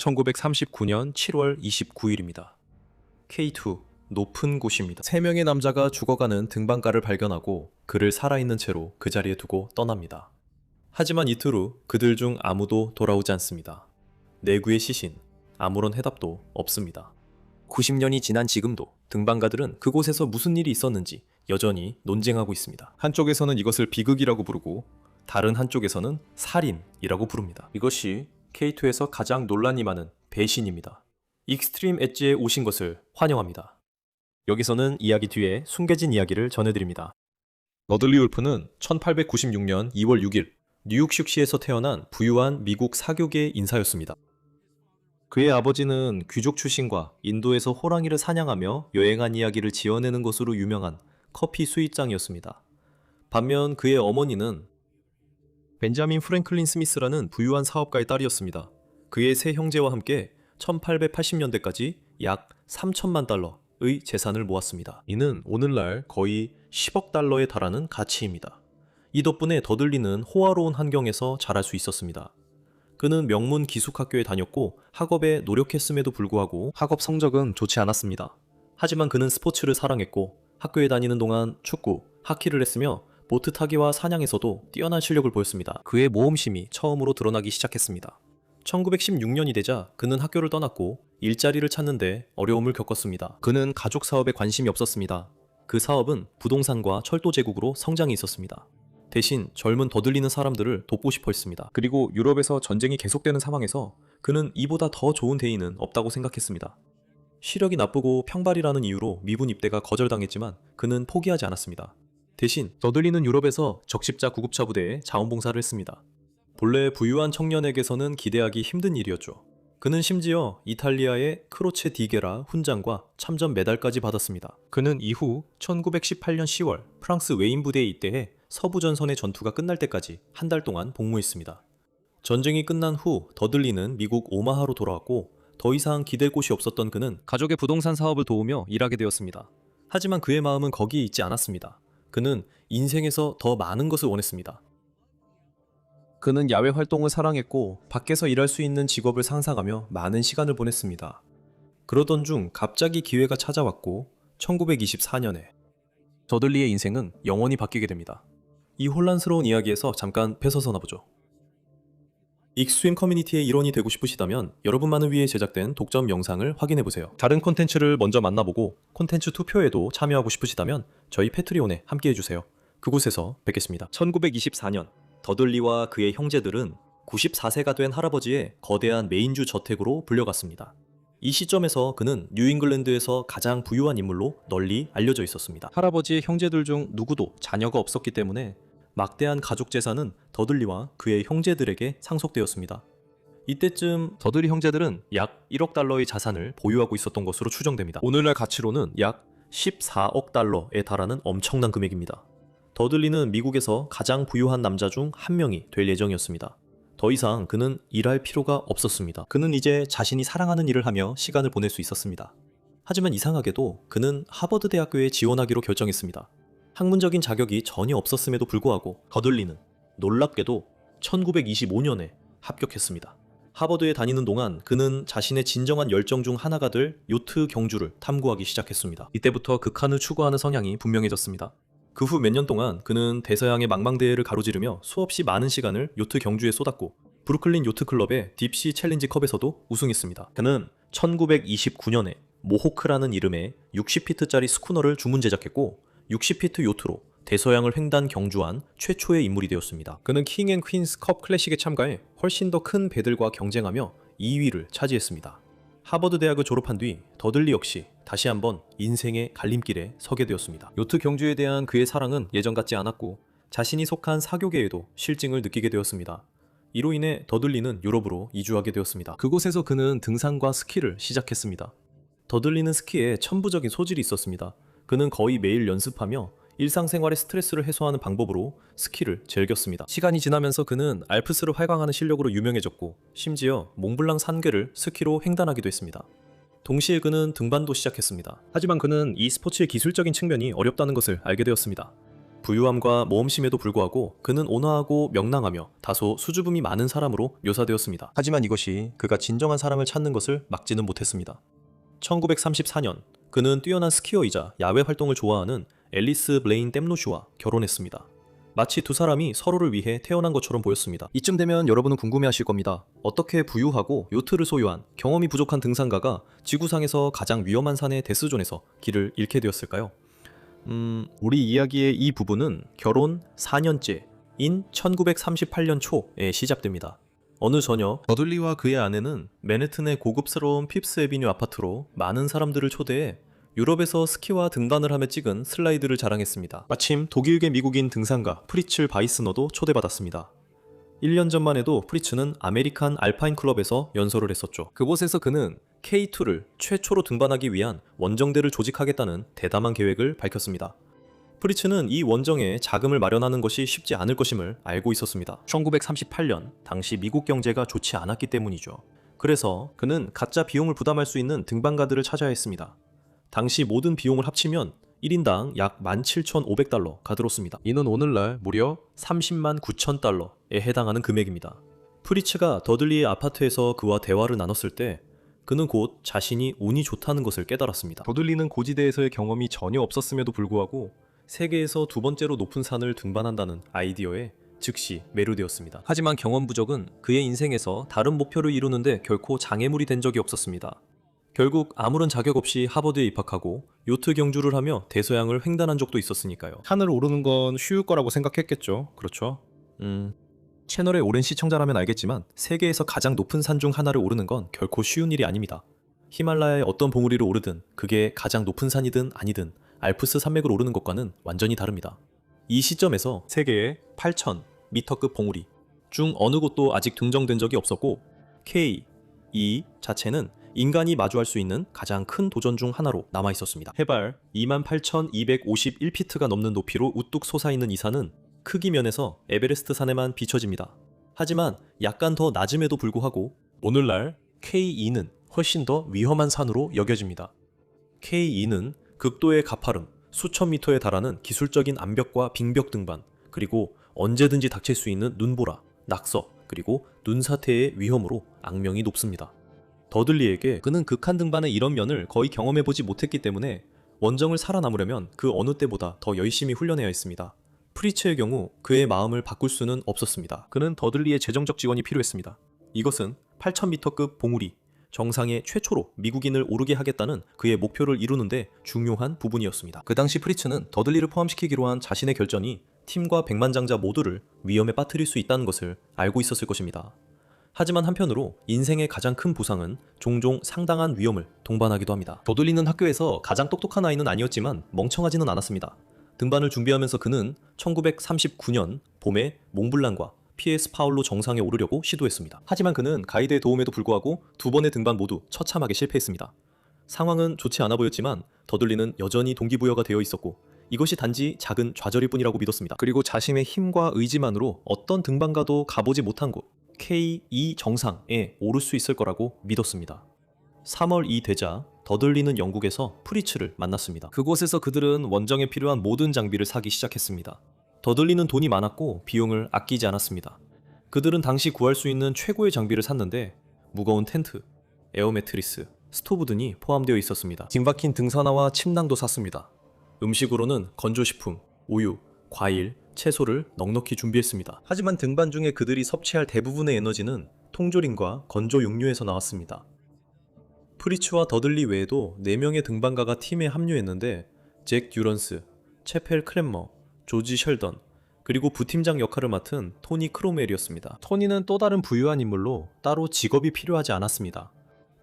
1939년 7월 29일입니다. K2 높은 곳입니다. 3명의 남자가 죽어가는 등반가를 발견하고 그를 살아있는 채로 그 자리에 두고 떠납니다. 하지만 이틀 후 그들 중 아무도 돌아오지 않습니다. 내구의 시신, 아무런 해답도 없습니다. 90년이 지난 지금도 등반가들은 그곳에서 무슨 일이 있었는지 여전히 논쟁하고 있습니다. 한쪽에서는 이것을 비극이라고 부르고 다른 한쪽에서는 살인이라고 부릅니다. 이것이 K2에서 가장 논란이 많은 배신입니다. 익스트림 엣지에 오신 것을 환영합니다. 여기서는 이야기 뒤에 숨겨진 이야기를 전해드립니다. 너들리 울프는 1896년 2월 6일 뉴욕시에서 태어난 부유한 미국 사교계의 인사였습니다. 그의 아버지는 귀족 출신과 인도에서 호랑이를 사냥하며 여행한 이야기를 지어내는 것으로 유명한 커피 수입장이었습니다. 반면 그의 어머니는 벤자민 프랭클린 스미스라는 부유한 사업가의 딸이었습니다. 그의 세 형제와 함께 1880년대까지 약 3천만 달러의 재산을 모았습니다. 이는 오늘날 거의 10억 달러에 달하는 가치입니다. 이 덕분에 더들리는 호화로운 환경에서 자랄 수 있었습니다. 그는 명문 기숙학교에 다녔고 학업에 노력했음에도 불구하고 학업 성적은 좋지 않았습니다. 하지만 그는 스포츠를 사랑했고 학교에 다니는 동안 축구, 하키를 했으며 보트 타기와 사냥에서도 뛰어난 실력을 보였습니다. 그의 모험심이 처음으로 드러나기 시작했습니다. 1916년이 되자 그는 학교를 떠났고 일자리를 찾는데 어려움을 겪었습니다. 그는 가족 사업에 관심이 없었습니다. 그 사업은 부동산과 철도 제국으로 성장이 있었습니다. 대신 젊은 더들리는 사람들을 돕고 싶어 했습니다. 그리고 유럽에서 전쟁이 계속되는 상황에서 그는 이보다 더 좋은 대의는 없다고 생각했습니다. 시력이 나쁘고 평발이라는 이유로 미군 입대가 거절당했지만 그는 포기하지 않았습니다. 대신 더들리는 유럽에서 적십자 구급차 부대에 자원봉사를 했습니다. 본래 부유한 청년에게서는 기대하기 힘든 일이었죠. 그는 심지어 이탈리아의 크로체 디게라 훈장과 참전 메달까지 받았습니다. 그는 이후 1918년 10월 프랑스 웨인 부대에 입대해 서부 전선의 전투가 끝날 때까지 한 달 동안 복무했습니다. 전쟁이 끝난 후 더들리는 미국 오마하로 돌아왔고 더 이상 기댈 곳이 없었던 그는 가족의 부동산 사업을 도우며 일하게 되었습니다. 하지만 그의 마음은 거기에 있지 않았습니다. 그는 인생에서 더 많은 것을 원했습니다. 그는 야외 활동을 사랑했고 밖에서 일할 수 있는 직업을 상상하며 많은 시간을 보냈습니다. 그러던 중 갑자기 기회가 찾아왔고 1924년에 더들리의 인생은 영원히 바뀌게 됩니다. 이 혼란스러운 이야기에서 잠깐 뺏어서나 보죠. 익스트림 커뮤니티의 일원이 되고 싶으시다면 여러분만을 위해 제작된 독점 영상을 확인해보세요. 다른 콘텐츠를 먼저 만나보고 콘텐츠 투표에도 참여하고 싶으시다면 저희 패트리온에 함께해주세요. 그곳에서 뵙겠습니다. 1924년 더들리와 그의 형제들은 94세가 된 할아버지의 거대한 메인주 저택으로 불려갔습니다. 이 시점에서 그는 뉴잉글랜드에서 가장 부유한 인물로 널리 알려져 있었습니다. 할아버지의 형제들 중 누구도 자녀가 없었기 때문에 막대한 가족 재산은 더들리와 그의 형제들에게 상속되었습니다. 이때쯤 더들리 형제들은 약 1억 달러의 자산을 보유하고 있었던 것으로 추정됩니다. 오늘날 가치로는 약 14억 달러에 달하는 엄청난 금액입니다. 더들리는 미국에서 가장 부유한 남자 중 한 명이 될 예정이었습니다. 더 이상 그는 일할 필요가 없었습니다. 그는 이제 자신이 사랑하는 일을 하며 시간을 보낼 수 있었습니다. 하지만 이상하게도 그는 하버드 대학교에 지원하기로 결정했습니다. 학문적인 자격이 전혀 없었음에도 불구하고 더들리는 놀랍게도 1925년에 합격했습니다. 하버드에 다니는 동안 그는 자신의 진정한 열정 중 하나가 될 요트 경주를 탐구하기 시작했습니다. 이때부터 극한을 추구하는 성향이 분명해졌습니다. 그 후 몇 년 동안 그는 대서양의 망망대해를 가로지르며 수없이 많은 시간을 요트 경주에 쏟았고 브루클린 요트클럽의 딥시 챌린지컵에서도 우승했습니다. 그는 1929년에 모호크라는 이름의 60피트짜리 스쿠너를 주문 제작했고 60피트 요트로 대서양을 횡단 경주한 최초의 인물이 되었습니다. 그는 킹 앤 퀸스 컵 클래식에 참가해 훨씬 더 큰 배들과 경쟁하며 2위를 차지했습니다. 하버드 대학을 졸업한 뒤 더들리 역시 다시 한번 인생의 갈림길에 서게 되었습니다. 요트 경주에 대한 그의 사랑은 예전 같지 않았고 자신이 속한 사교계에도 실증을 느끼게 되었습니다. 이로 인해 더들리는 유럽으로 이주하게 되었습니다. 그곳에서 그는 등산과 스키를 시작했습니다. 더들리는 스키에 천부적인 소질이 있었습니다. 그는 거의 매일 연습하며 일상생활의 스트레스를 해소하는 방법으로 스키를 즐겼습니다. 시간이 지나면서 그는 알프스를 활강하는 실력으로 유명해졌고 심지어 몽블랑 산계를 스키로 횡단하기도 했습니다. 동시에 그는 등반도 시작했습니다. 하지만 그는 이 스포츠의 기술적인 측면이 어렵다는 것을 알게 되었습니다. 부유함과 모험심에도 불구하고 그는 온화하고 명랑하며 다소 수줍음이 많은 사람으로 묘사되었습니다. 하지만 이것이 그가 진정한 사랑을 찾는 것을 막지는 못했습니다. 1934년 그는 뛰어난 스키어이자 야외 활동을 좋아하는 앨리스 블레인 댐노슈와 결혼했습니다. 마치 두 사람이 서로를 위해 태어난 것처럼 보였습니다. 이쯤 되면 여러분은 궁금해하실 겁니다. 어떻게 부유하고 요트를 소유한 경험이 부족한 등산가가 지구상에서 가장 위험한 산의 데스존에서 길을 잃게 되었을까요? 우리 이야기의 이 부분은 결혼 4년째인 1938년 초에 시작됩니다. 어느 저녁 더들리와 그의 아내는 맨해튼의 고급스러운 핍스 애비뉴 아파트로 많은 사람들을 초대해 유럽에서 스키와 등반을 하며 찍은 슬라이드를 자랑했습니다. 마침 독일계 미국인 등산가 프리츠 바이스너도 초대받았습니다. 1년 전만 해도 프리츠는 아메리칸 알파인 클럽에서 연설을 했었죠. 그곳에서 그는 K2를 최초로 등반하기 위한 원정대를 조직하겠다는 대담한 계획을 밝혔습니다. 프리츠는 이 원정에 자금을 마련하는 것이 쉽지 않을 것임을 알고 있었습니다. 1938년 당시 미국 경제가 좋지 않았기 때문이죠. 그래서 그는 가짜 비용을 부담할 수 있는 등반가들을 찾아야 했습니다. 당시 모든 비용을 합치면 1인당 약 17,500달러가 들었습니다. 이는 오늘날 무려 30만 9천 달러에 해당하는 금액입니다. 프리츠가 더들리의 아파트에서 그와 대화를 나눴을 때 그는 곧 자신이 운이 좋다는 것을 깨달았습니다. 더들리는 고지대에서의 경험이 전혀 없었음에도 불구하고 세계에서 두 번째로 높은 산을 등반한다는 아이디어에 즉시 매료되었습니다. 하지만 경험 부족은 그의 인생에서 다른 목표를 이루는데 결코 장애물이 된 적이 없었습니다. 결국 아무런 자격 없이 하버드에 입학하고 요트 경주를 하며 대서양을 횡단한 적도 있었으니까요. 산을 오르는 건 쉬울 거라고 생각했겠죠. 그렇죠? 채널의 오랜 시청자라면 알겠지만 세계에서 가장 높은 산 중 하나를 오르는 건 결코 쉬운 일이 아닙니다. 히말라야의 어떤 봉우리를 오르든 그게 가장 높은 산이든 아니든 알프스 산맥을 오르는 것과는 완전히 다릅니다. 이 시점에서 세계의 8,000m급 봉우리 중 어느 곳도 아직 등정된 적이 없었고 K2 자체는 인간이 마주할 수 있는 가장 큰 도전 중 하나로 남아 있었습니다. 해발 28,251피트가 넘는 높이로 우뚝 솟아있는 이 산은 크기 면에서 에베레스트 산에만 비춰집니다. 하지만 약간 더 낮음에도 불구하고 오늘날 K2는 훨씬 더 위험한 산으로 여겨집니다. K2는 극도의 가파름, 수천 미터에 달하는 기술적인 암벽과 빙벽 등반, 그리고 언제든지 닥칠 수 있는 눈보라, 낙서, 그리고 눈사태의 위험으로 악명이 높습니다. 더들리에게 그는 극한 등반의 이런 면을 거의 경험해보지 못했기 때문에 원정을 살아남으려면 그 어느 때보다 더 열심히 훈련해야 했습니다. 프리츠의 경우 그의 마음을 바꿀 수는 없었습니다. 그는 더들리의 재정적 지원이 필요했습니다. 이것은 8,000m급 봉우리, 정상에 최초로 미국인을 오르게 하겠다는 그의 목표를 이루는데 중요한 부분이었습니다. 그 당시 프리츠는 더들리를 포함시키기로 한 자신의 결정이 팀과 백만장자 모두를 위험에 빠뜨릴 수 있다는 것을 알고 있었을 것입니다. 하지만 한편으로 인생의 가장 큰 보상은 종종 상당한 위험을 동반하기도 합니다. 더들리는 학교에서 가장 똑똑한 아이는 아니었지만 멍청하지는 않았습니다. 등반을 준비하면서 그는 1939년 봄에 몽블랑과 PS 파울로 정상에 오르려고 시도했습니다. 하지만 그는 가이드의 도움에도 불구하고 두 번의 등반 모두 처참하게 실패했습니다. 상황은 좋지 않아 보였지만 더들리는 여전히 동기부여가 되어 있었고 이것이 단지 작은 좌절일 뿐이라고 믿었습니다. 그리고 자신의 힘과 의지만으로 어떤 등반가도 가보지 못한 곳 K2 정상에 오를 수 있을 거라고 믿었습니다. 3월 2 되자 더들리는 영국에서 프리츠를 만났습니다. 그곳에서 그들은 원정에 필요한 모든 장비를 사기 시작했습니다. 더들리는 돈이 많았고 비용을 아끼지 않았습니다. 그들은 당시 구할 수 있는 최고의 장비를 샀는데 무거운 텐트, 에어 매트리스, 스토브 등이 포함되어 있었습니다. 딩박힌 등산화와 침낭도 샀습니다. 음식으로는 건조식품, 우유, 과일, 채소를 넉넉히 준비했습니다. 하지만 등반 중에 그들이 섭취할 대부분의 에너지는 통조림과 건조 육류에서 나왔습니다. 프리츠와 더들리 외에도 4명의 등반가가 팀에 합류했는데 잭 듀런스, 채펠 크랜머, 조지 셜던, 그리고 부팀장 역할을 맡은 토니 크로멜이었습니다. 토니는 또 다른 부유한 인물로 따로 직업이 필요하지 않았습니다.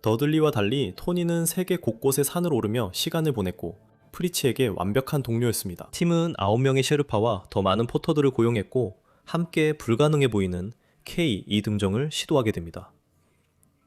더들리와 달리 토니는 세계 곳곳의 산을 오르며 시간을 보냈고 프리츠에게 완벽한 동료였습니다. 팀은 9명의 셰르파와 더 많은 포터들을 고용했고 함께 불가능해 보이는 K2 등정을 시도하게 됩니다.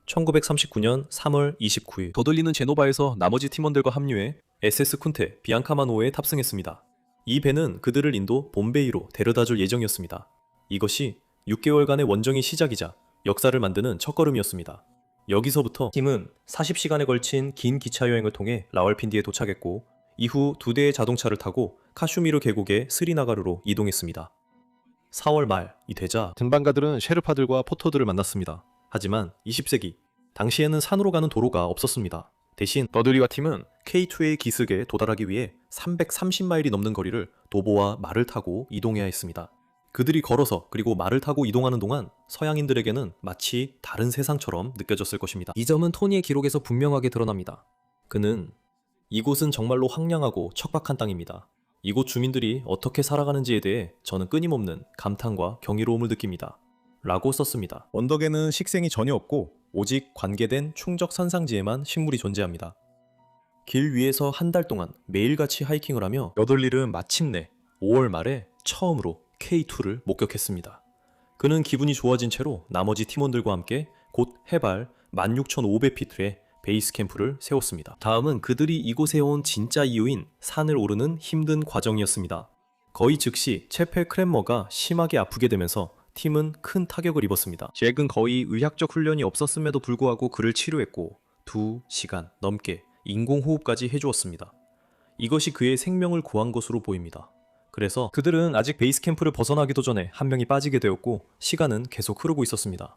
1939년 3월 29일 더들리는 제노바에서 나머지 팀원들과 합류해 SS 쿤테 비앙카마노에 탑승했습니다. 이 배는 그들을 인도 봄베이로 데려다줄 예정이었습니다. 이것이 6개월간의 원정의 시작이자 역사를 만드는 첫걸음이었습니다. 여기서부터 팀은 40시간에 걸친 긴 기차 여행을 통해 라왈핀디에 도착했고 이후 2대의 자동차를 타고 카슈미르 계곡의 스리나가르로 이동했습니다. 4월 말이 되자 등반가들은 셰르파들과 포터들을 만났습니다. 하지만 20세기, 당시에는 산으로 가는 도로가 없었습니다. 대신 더들리와 팀은 K2의 기슭에 도달하기 위해 330마일이 넘는 거리를 도보와 말을 타고 이동해야 했습니다. 그들이 걸어서 그리고 말을 타고 이동하는 동안 서양인들에게는 마치 다른 세상처럼 느껴졌을 것입니다. 이 점은 토니의 기록에서 분명하게 드러납니다. 그는 이곳은 정말로 황량하고 척박한 땅입니다. 이곳 주민들이 어떻게 살아가는지에 대해 저는 끊임없는 감탄과 경이로움을 느낍니다. 라고 썼습니다. 언덕에는 식생이 전혀 없고 오직 관계된 충적 산상지에만 식물이 존재합니다. 길 위에서 한 달 동안 매일같이 하이킹을 하며 여들릴은 마침내 5월 말에 처음으로 K2를 목격했습니다. 그는 기분이 좋아진 채로 나머지 팀원들과 함께 곧 해발 16,500피트의 베이스 캠프를 세웠습니다. 다음은 그들이 이곳에 온 진짜 이유인 산을 오르는 힘든 과정이었습니다. 거의 즉시 체펠 크랜머가 심하게 아프게 되면서 팀은 큰 타격을 입었습니다. 잭은 거의 의학적 훈련이 없었음에도 불구하고 그를 치료했고 2시간 넘게 인공호흡까지 해주었습니다. 이것이 그의 생명을 구한 것으로 보입니다. 그래서 그들은 아직 베이스 캠프를 벗어나기도 전에 한 명이 빠지게 되었고 시간은 계속 흐르고 있었습니다.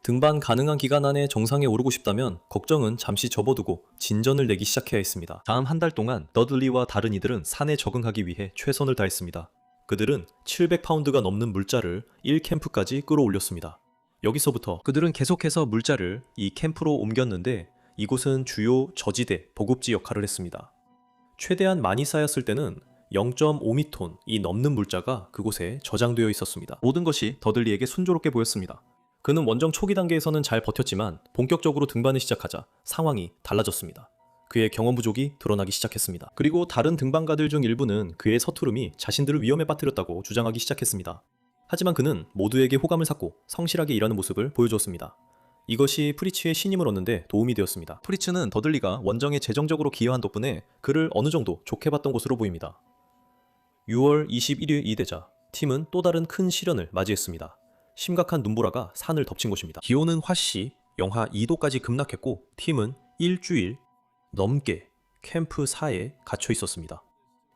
등반 가능한 기간 안에 정상에 오르고 싶다면 걱정은 잠시 접어두고 진전을 내기 시작해야 했습니다. 다음 한 달 동안 더들리와 다른 이들은 산에 적응하기 위해 최선을 다했습니다. 그들은 700파운드가 넘는 물자를 1캠프까지 끌어올렸습니다. 여기서부터 그들은 계속해서 물자를 이 캠프로 옮겼는데 이곳은 주요 저지대, 보급지 역할을 했습니다. 최대한 많이 쌓였을 때는 0.5미톤이 넘는 물자가 그곳에 저장되어 있었습니다. 모든 것이 더들리에게 순조롭게 보였습니다. 그는 원정 초기 단계에서는 잘 버텼지만 본격적으로 등반을 시작하자 상황이 달라졌습니다. 그의 경험 부족이 드러나기 시작했습니다. 그리고 다른 등반가들 중 일부는 그의 서투름이 자신들을 위험에 빠뜨렸다고 주장하기 시작했습니다. 하지만 그는 모두에게 호감을 샀고 성실하게 일하는 모습을 보여주었습니다. 이것이 프리츠의 신임을 얻는데 도움이 되었습니다. 프리츠는 더들리가 원정에 재정적으로 기여한 덕분에 그를 어느 정도 좋게 봤던 것으로 보입니다. 6월 21일 이 되자 팀은 또 다른 큰 시련을 맞이했습니다. 심각한 눈보라가 산을 덮친 것입니다. 기온은 화씨 영하 2도까지 급락했고 팀은 일주일 넘게 캠프 사에 갇혀 있었습니다.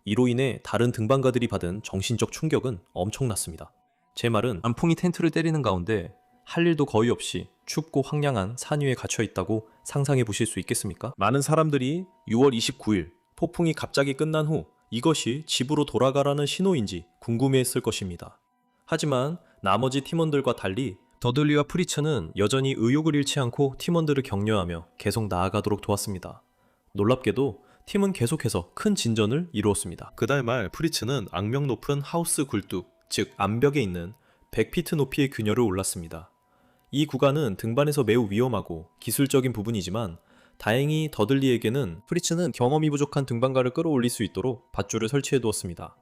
이로 인해 다른 등반가들이 받은 정신적 충격은 엄청났습니다. 제 말은 안풍이 텐트를 때리는 가운데 할 일도 거의 없이 춥고 황량한 산 위에 갇혀 있다고 상상해 보실 수 있겠습니까? 많은 사람들이 6월 29일 폭풍이 갑자기 끝난 후 이것이 집으로 돌아가라는 신호인지 궁금해했을 것입니다. 하지만 나머지 팀원들과 달리 더들리와 프리츠는 여전히 의욕을 잃지 않고 팀원들을 격려하며 계속 나아가도록 도왔습니다. 놀랍게도 팀은 계속해서 큰 진전을 이루었습니다. 그달 말 프리츠는 악명 높은 하우스 굴뚝, 즉 암벽에 있는 100피트 높이의 균열을 올랐습니다. 이 구간은 등반에서 매우 위험하고 기술적인 부분이지만 다행히 더들리에게는 프리츠는 경험이 부족한 등반가를 끌어올릴 수 있도록 밧줄을 설치해 두었습니다.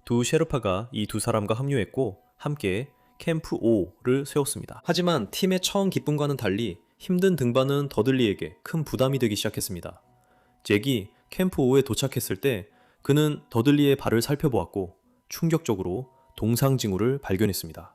두 셰르파가 이 두 사람과 합류했고 함께 캠프 5를 세웠습니다. 하지만 팀의 처음 기쁨과는 달리 힘든 등반은 더들리에게 큰 부담이 되기 시작했습니다. 잭이 캠프 5에 도착했을 때 그는 더들리의 발을 살펴보았고 충격적으로 동상징후를 발견했습니다.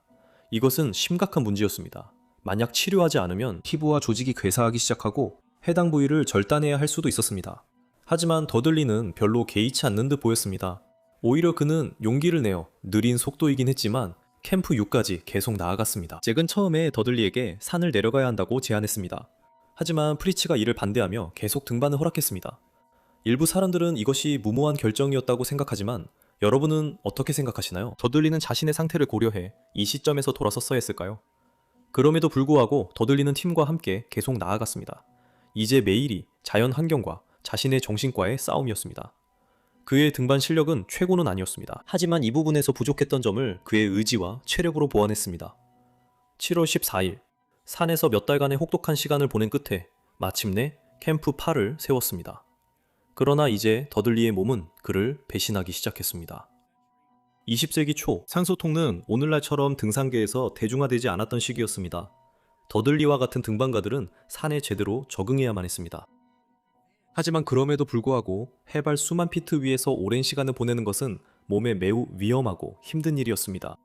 이것은 심각한 문제였습니다. 만약 치료하지 않으면 피부와 조직이 괴사하기 시작하고 해당 부위를 절단해야 할 수도 있었습니다. 하지만 더들리는 별로 개의치 않는 듯 보였습니다. 오히려 그는 용기를 내어 느린 속도이긴 했지만 캠프 6까지 계속 나아갔습니다. 잭은 처음에 더들리에게 산을 내려가야 한다고 제안했습니다. 하지만 프리츠가 이를 반대하며 계속 등반을 허락했습니다. 일부 사람들은 이것이 무모한 결정이었다고 생각하지만 여러분은 어떻게 생각하시나요? 더들리는 자신의 상태를 고려해 이 시점에서 돌아섰어야 했을까요? 그럼에도 불구하고 더들리는 팀과 함께 계속 나아갔습니다. 이제 매일이 자연 환경과 자신의 정신과의 싸움이었습니다. 그의 등반 실력은 최고는 아니었습니다. 하지만 이 부분에서 부족했던 점을 그의 의지와 체력으로 보완했습니다. 7월 14일, 산에서 몇 달간의 혹독한 시간을 보낸 끝에 마침내 캠프 8을 세웠습니다. 그러나 이제 더들리의 몸은 그를 배신하기 시작했습니다. 20세기 초, 산소통는 오늘날처럼 등산계에서 대중화되지 않았던 시기였습니다. 더들리와 같은 등반가들은 산에 제대로 적응해야만 했습니다. 하지만 그럼에도 불구하고 해발 수만 피트 위에서 오랜 시간을 보내는 것은 몸에 매우 위험하고 힘든 일이었습니다.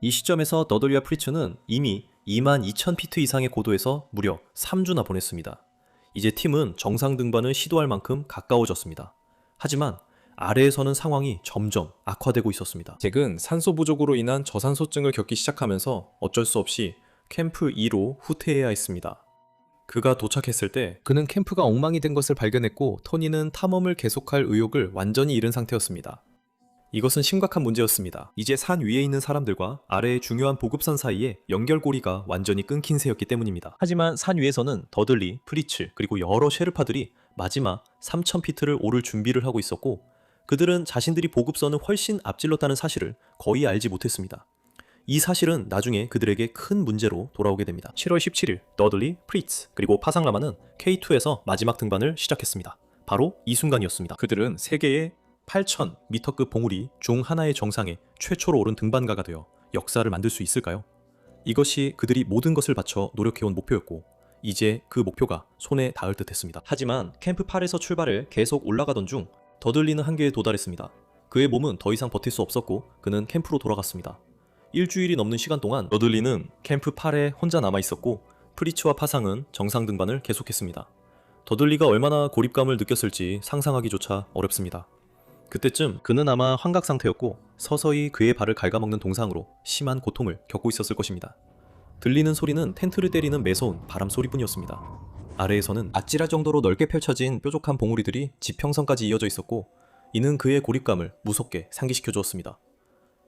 이 시점에서 더들리와 프리츠는 이미 22,000피트 이상의 고도에서 무려 3주나 보냈습니다. 이제 팀은 정상 등반을 시도할 만큼 가까워졌습니다. 하지만 아래에서는 상황이 점점 악화되고 있었습니다. 잭은 산소 부족으로 인한 저산소증을 겪기 시작하면서 어쩔 수 없이 캠프 2로 후퇴해야 했습니다. 그가 도착했을 때 그는 캠프가 엉망이 된 것을 발견했고 토니는 탐험을 계속할 의욕을 완전히 잃은 상태였습니다. 이것은 심각한 문제였습니다. 이제 산 위에 있는 사람들과 아래의 중요한 보급선 사이에 연결고리가 완전히 끊긴 새였기 때문입니다. 하지만 산 위에서는 더들리, 프리츠, 그리고 여러 셰르파들이 마지막 3000피트를 오를 준비를 하고 있었고 그들은 자신들이 보급선을 훨씬 앞질렀다는 사실을 거의 알지 못했습니다. 이 사실은 나중에 그들에게 큰 문제로 돌아오게 됩니다. 7월 17일 더들리, 프리츠, 그리고 파상라마는 K2에서 마지막 등반을 시작했습니다. 바로 이 순간이었습니다. 그들은 세계의 8000m급 봉우리 중 하나의 정상에 최초로 오른 등반가가 되어 역사를 만들 수 있을까요? 이것이 그들이 모든 것을 바쳐 노력해온 목표였고 이제 그 목표가 손에 닿을 듯 했습니다. 하지만 캠프 8에서 출발을 계속 올라가던 중 더들리는 한계에 도달했습니다. 그의 몸은 더 이상 버틸 수 없었고 그는 캠프로 돌아갔습니다. 일주일이 넘는 시간 동안 더들리는 캠프 8에 혼자 남아있었고 프리츠와 파상은 정상 등반을 계속했습니다. 더들리가 얼마나 고립감을 느꼈을지 상상하기조차 어렵습니다. 그때쯤 그는 아마 환각 상태였고 서서히 그의 발을 갉아먹는 동상으로 심한 고통을 겪고 있었을 것입니다. 들리는 소리는 텐트를 때리는 매서운 바람 소리뿐이었습니다. 아래에서는 아찔할 정도로 넓게 펼쳐진 뾰족한 봉우리들이 지평선까지 이어져 있었고 이는 그의 고립감을 무섭게 상기시켜 주었습니다.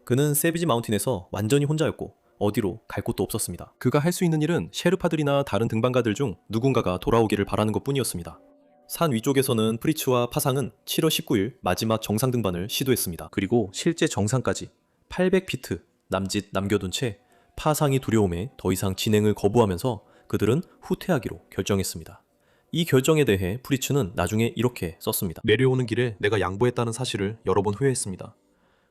그는 세비지 마운틴에서 완전히 혼자였고 어디로 갈 곳도 없었습니다. 그가 할 수 있는 일은 셰르파들이나 다른 등반가들 중 누군가가 돌아오기를 바라는 것뿐이었습니다. 산 위쪽에서는 프리츠와 파상은 7월 19일 마지막 정상 등반을 시도했습니다. 그리고 실제 정상까지 800피트 남짓 남겨둔 채 파상이 두려움에 더 이상 진행을 거부하면서 그들은 후퇴하기로 결정했습니다. 이 결정에 대해 프리츠는 나중에 이렇게 썼습니다. 내려오는 길에 내가 양보했다는 사실을 여러 번 후회했습니다.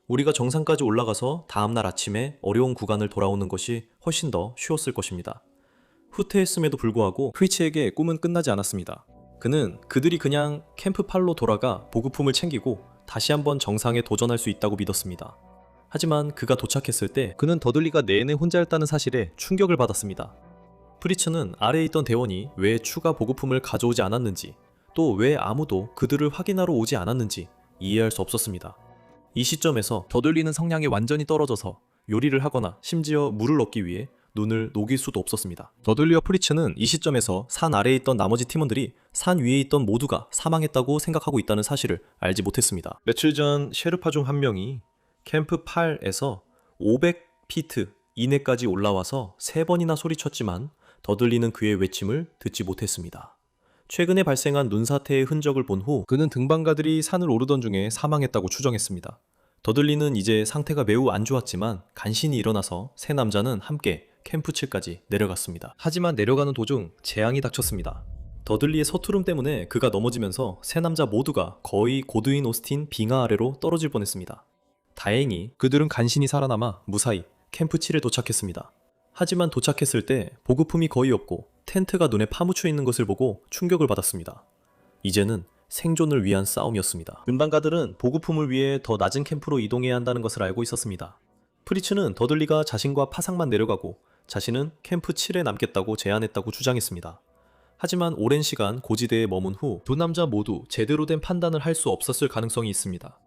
우리가 정상까지 올라가서 다음날 아침에 어려운 구간을 돌아오는 것이 훨씬 더 쉬웠을 것입니다. 후퇴했음에도 불구하고 프리츠에게 꿈은 끝나지 않았습니다. 그는 그들이 그냥 캠프 8로 돌아가 보급품을 챙기고 다시 한번 정상에 도전할 수 있다고 믿었습니다. 하지만 그가 도착했을 때 그는 더들리가 내내 혼자였다는 사실에 충격을 받았습니다. 프리츠는 아래에 있던 대원이 왜 추가 보급품을 가져오지 않았는지 또 왜 아무도 그들을 확인하러 오지 않았는지 이해할 수 없었습니다. 이 시점에서 더들리는 성량이 완전히 떨어져서 요리를 하거나 심지어 물을 얻기 위해 눈을 녹일 수도 없었습니다. 더들리와 프리츠는 이 시점에서 산 아래에 있던 나머지 팀원들이 산 위에 있던 모두가 사망했다고 생각하고 있다는 사실을 알지 못했습니다. 며칠 전 셰르파 중 한 명이 캠프 8에서 500피트 이내까지 올라와서 3번이나 소리쳤지만 더들리는 그의 외침을 듣지 못했습니다. 최근에 발생한 눈사태의 흔적을 본 후 그는 등반가들이 산을 오르던 중에 사망했다고 추정했습니다. 더들리는 이제 상태가 매우 안 좋았지만 간신히 일어나서 세 남자는 함께 캠프 7까지 내려갔습니다. 하지만 내려가는 도중 재앙이 닥쳤습니다. 더들리의 서투름 때문에 그가 넘어지면서 세 남자 모두가 거의 고드윈 오스틴 빙하 아래로 떨어질 뻔했습니다. 다행히 그들은 간신히 살아남아 무사히 캠프 7에 도착했습니다. 하지만 도착했을 때 보급품이 거의 없고 텐트가 눈에 파묻혀 있는 것을 보고 충격을 받았습니다. 이제는 생존을 위한 싸움이었습니다. 등반가들은 보급품을 위해 더 낮은 캠프로 이동해야 한다는 것을 알고 있었습니다. 프리츠는 더들리가 자신과 파상만 내려가고 자신은 캠프 7에 남겠다고 제안했다고 주장했습니다. 하지만 오랜 시간 고지대에 머문 후 두 남자 모두 제대로 된 판단을 할 수 없었을 가능성이 있습니다.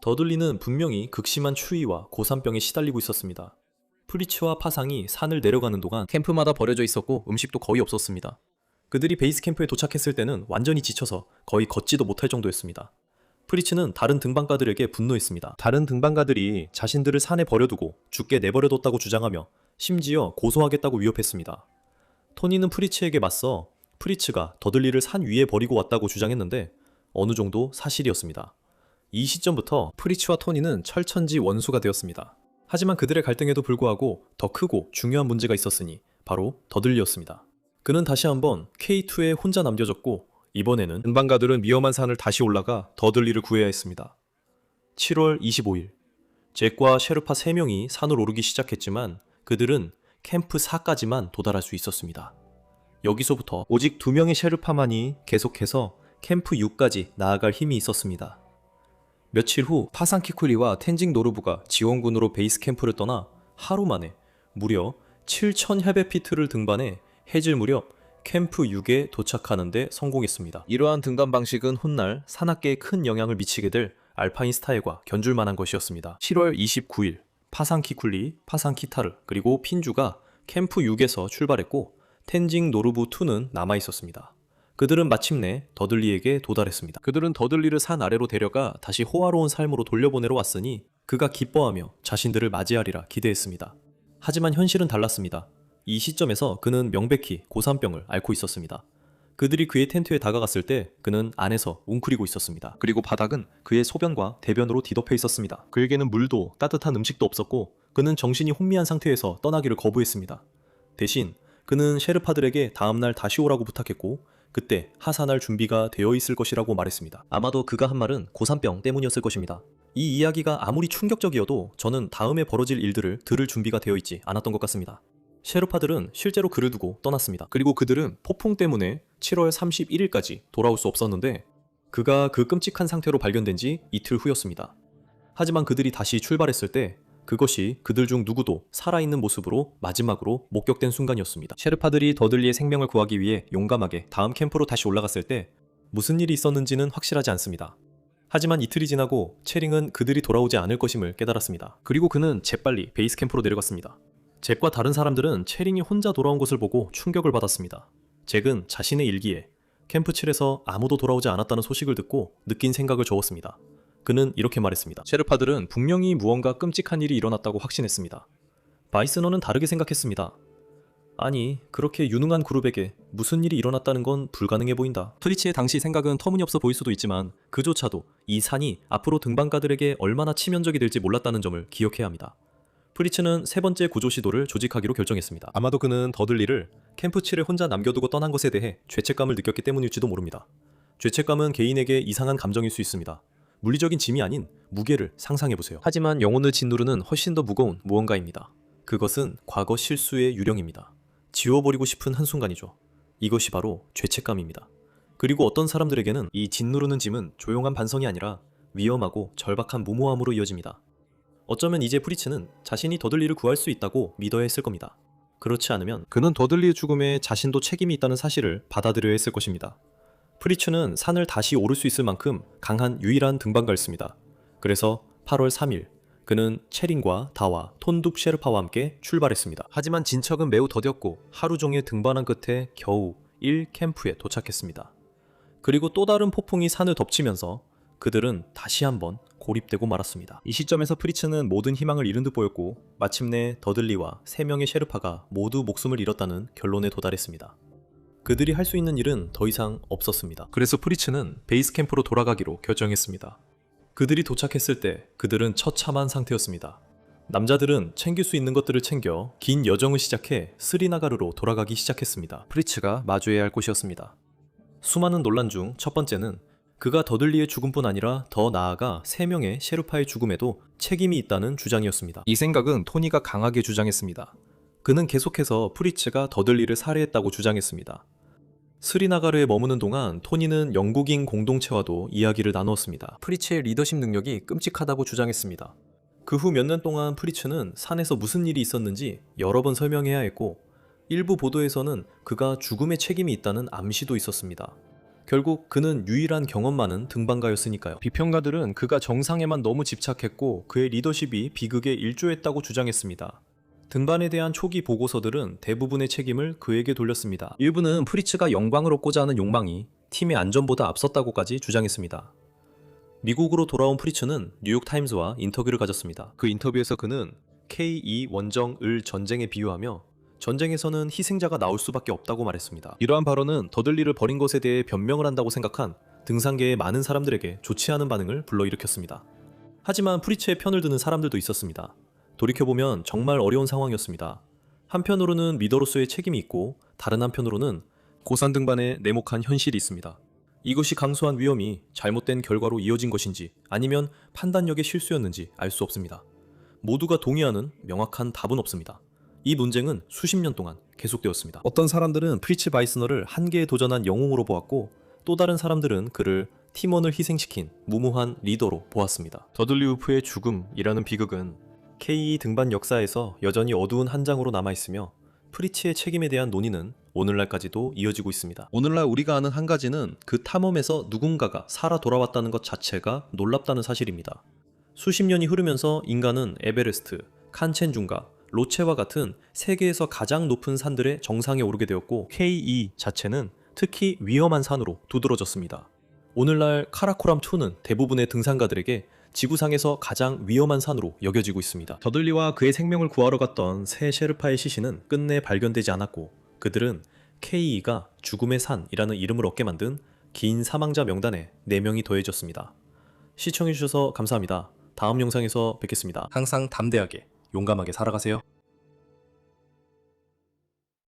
더들리는 분명히 극심한 추위와 고산병에 시달리고 있었습니다. 프리츠와 파상이 산을 내려가는 동안 캠프마다 버려져 있었고 음식도 거의 없었습니다. 그들이 베이스 캠프에 도착했을 때는 완전히 지쳐서 거의 걷지도 못할 정도였습니다. 프리츠는 다른 등반가들에게 분노했습니다. 다른 등반가들이 자신들을 산에 버려두고 죽게 내버려뒀다고 주장하며 심지어 고소하겠다고 위협했습니다. 토니는 프리츠에게 맞서 프리츠가 더들리를 산 위에 버리고 왔다고 주장했는데 어느 정도 사실이었습니다. 이 시점부터 프리츠와 토니는 철천지 원수가 되었습니다. 하지만 그들의 갈등에도 불구하고 더 크고 중요한 문제가 있었으니 바로 더들리였습니다. 그는 다시 한번 K2에 혼자 남겨졌고 이번에는 등반가들은 위험한 산을 다시 올라가 더들리를 구해야 했습니다. 7월 25일 잭과 셰르파 3명이 산을 오르기 시작했지만 그들은 캠프 4까지만 도달할 수 있었습니다. 여기서부터 오직 2명의 셰르파만이 계속해서 캠프 6까지 나아갈 힘이 있었습니다. 며칠 후 파상 키쿠리와 텐징 노르부가 지원군으로 베이스 캠프를 떠나 하루 만에 무려 7,000 헬베피트를 등반해 해질 무렵 캠프 6에 도착하는 데 성공했습니다. 이러한 등반 방식은 훗날 산악계에 큰 영향을 미치게 될 알파인 스타일과 견줄 만한 것이었습니다. 7월 29일 파상키쿨리, 파상키타르, 그리고 핀주가 캠프 6에서 출발했고 텐징 노르부 2는 남아 있었습니다. 그들은 마침내 더들리에게 도달했습니다. 그들은 더들리를 산 아래로 데려가 다시 호화로운 삶으로 돌려보내러 왔으니 그가 기뻐하며 자신들을 맞이하리라 기대했습니다. 하지만 현실은 달랐습니다. 이 시점에서 그는 명백히 고산병을 앓고 있었습니다. 그들이 그의 텐트에 다가갔을 때 그는 안에서 웅크리고 있었습니다. 그리고 바닥은 그의 소변과 대변으로 뒤덮여 있었습니다. 그에게는 물도 따뜻한 음식도 없었고 그는 정신이 혼미한 상태에서 떠나기를 거부했습니다. 대신 그는 셰르파들에게 다음날 다시 오라고 부탁했고 그때 하산할 준비가 되어 있을 것이라고 말했습니다. 아마도 그가 한 말은 고산병 때문이었을 것입니다. 이 이야기가 아무리 충격적이어도 저는 다음에 벌어질 일들을 들을 준비가 되어 있지 않았던 것 같습니다. 셰르파들은 실제로 그를 두고 떠났습니다. 그리고 그들은 폭풍 때문에 7월 31일까지 돌아올 수 없었는데 그가 그 끔찍한 상태로 발견된 지 이틀 후였습니다. 하지만 그들이 다시 출발했을 때 그것이 그들 중 누구도 살아있는 모습으로 마지막으로 목격된 순간이었습니다. 셰르파들이 더들리의 생명을 구하기 위해 용감하게 다음 캠프로 다시 올라갔을 때 무슨 일이 있었는지는 확실하지 않습니다. 하지만 이틀이 지나고 체링은 그들이 돌아오지 않을 것임을 깨달았습니다. 그리고 그는 재빨리 베이스 캠프로 내려갔습니다. 잭과 다른 사람들은 체링이 혼자 돌아온 것을 보고 충격을 받았습니다. 잭은 자신의 일기에 캠프 7에서 아무도 돌아오지 않았다는 소식을 듣고 느낀 생각을 적었습니다. 그는 이렇게 말했습니다. 셰르파들은 분명히 무언가 끔찍한 일이 일어났다고 확신했습니다. 바이스너는 다르게 생각했습니다. 아니, 그렇게 유능한 그룹에게 무슨 일이 일어났다는 건 불가능해 보인다. 프리츠의 당시 생각은 터무니없어 보일 수도 있지만 그조차도 이 산이 앞으로 등반가들에게 얼마나 치명적이 될지 몰랐다는 점을 기억해야 합니다. 프리츠는 세 번째 구조 시도를 조직하기로 결정했습니다. 아마도 그는 더들리를 캠프 7에 혼자 남겨두고 떠난 것에 대해 죄책감을 느꼈기 때문일지도 모릅니다. 죄책감은 개인에게 이상한 감정일 수 있습니다. 물리적인 짐이 아닌 무게를 상상해보세요. 하지만 영혼을 짓누르는 훨씬 더 무거운 무언가입니다. 그것은 과거 실수의 유령입니다. 지워버리고 싶은 한순간이죠. 이것이 바로 죄책감입니다. 그리고 어떤 사람들에게는 이 짓누르는 짐은 조용한 반성이 아니라 위험하고 절박한 무모함으로 이어집니다. 어쩌면 이제 프리츠는 자신이 더들리를 구할 수 있다고 믿어야 했을 겁니다. 그렇지 않으면 그는 더들리의 죽음에 자신도 책임이 있다는 사실을 받아들여야 했을 것입니다. 프리츠는 산을 다시 오를 수 있을 만큼 강한 유일한 등반가였습니다. 그래서 8월 3일 그는 체린과 다와 톤둑 셰르파와 함께 출발했습니다. 하지만 진척은 매우 더뎠고 하루 종일 등반한 끝에 겨우 1캠프에 도착했습니다. 그리고 또 다른 폭풍이 산을 덮치면서 그들은 다시 한번 고립되고 말았습니다. 이 시점에서 프리츠는 모든 희망을 잃은 듯 보였고 마침내 더들리와 3명의 셰르파가 모두 목숨을 잃었다는 결론에 도달했습니다. 그들이 할 수 있는 일은 더 이상 없었습니다. 그래서 프리츠는 베이스 캠프로 돌아가기로 결정했습니다. 그들이 도착했을 때 그들은 처참한 상태였습니다. 남자들은 챙길 수 있는 것들을 챙겨 긴 여정을 시작해 스리나가르로 돌아가기 시작했습니다. 프리츠가 마주해야 할 곳이었습니다. 수많은 논란 중 첫 번째는 그가 더들리의 죽음뿐 아니라 더 나아가 3명의 셰르파의 죽음에도 책임이 있다는 주장이었습니다. 이 생각은 토니가 강하게 주장했습니다. 그는 계속해서 프리츠가 더들리를 살해했다고 주장했습니다. 스리나가르에 머무는 동안 토니는 영국인 공동체와도 이야기를 나누었습니다. 프리츠의 리더십 능력이 끔찍하다고 주장했습니다. 그 후 몇 년 동안 프리츠는 산에서 무슨 일이 있었는지 여러 번 설명해야 했고 일부 보도에서는 그가 죽음의 책임이 있다는 암시도 있었습니다. 결국 그는 유일한 경험 많은 등반가였으니까요. 비평가들은 그가 정상에만 너무 집착했고 그의 리더십이 비극에 일조했다고 주장했습니다. 등반에 대한 초기 보고서들은 대부분의 책임을 그에게 돌렸습니다. 일부는 프리츠가 영광을 얻고자 하는 욕망이 팀의 안전보다 앞섰다고까지 주장했습니다. 미국으로 돌아온 프리츠는 뉴욕타임즈와 인터뷰를 가졌습니다. 그 인터뷰에서 그는 K2 원정을 전쟁에 비유하며 전쟁에서는 희생자가 나올 수밖에 없다고 말했습니다. 이러한 발언은 더들리를 버린 것에 대해 변명을 한다고 생각한 등산계의 많은 사람들에게 좋지 않은 반응을 불러일으켰습니다. 하지만 프리츠의 편을 드는 사람들도 있었습니다. 돌이켜보면 정말 어려운 상황이었습니다. 한편으로는 리더로서의 책임이 있고 다른 한편으로는 고산 등반에 내목한 현실이 있습니다. 이것이 강소한 위험이 잘못된 결과로 이어진 것인지 아니면 판단력의 실수였는지 알 수 없습니다. 모두가 동의하는 명확한 답은 없습니다. 이 논쟁은 수십 년 동안 계속되었습니다. 어떤 사람들은 프리츠 바이스너를 한계에 도전한 영웅으로 보았고 또 다른 사람들은 그를 팀원을 희생시킨 무모한 리더로 보았습니다. 더들리 우프의 죽음이라는 비극은 K2 등반 역사에서 여전히 어두운 한 장으로 남아있으며 프리츠의 책임에 대한 논의는 오늘날까지도 이어지고 있습니다. 오늘날 우리가 아는 한 가지는 그 탐험에서 누군가가 살아 돌아왔다는 것 자체가 놀랍다는 사실입니다. 수십 년이 흐르면서 인간은 에베레스트, 칸첸중가, 로체와 같은 세계에서 가장 높은 산들의 정상에 오르게 되었고 K2 자체는 특히 위험한 산으로 두드러졌습니다. 오늘날 카라코람2는 대부분의 등산가들에게 지구상에서 가장 위험한 산으로 여겨지고 있습니다. 더들리와 그의 생명을 구하러 갔던 새 셰르파의 시신은 끝내 발견되지 않았고 그들은 K2가 죽음의 산이라는 이름을 얻게 만든 긴 사망자 명단에 4명이 더해졌습니다. 시청해주셔서 감사합니다. 다음 영상에서 뵙겠습니다. 항상 담대하게 용감하게 살아가세요.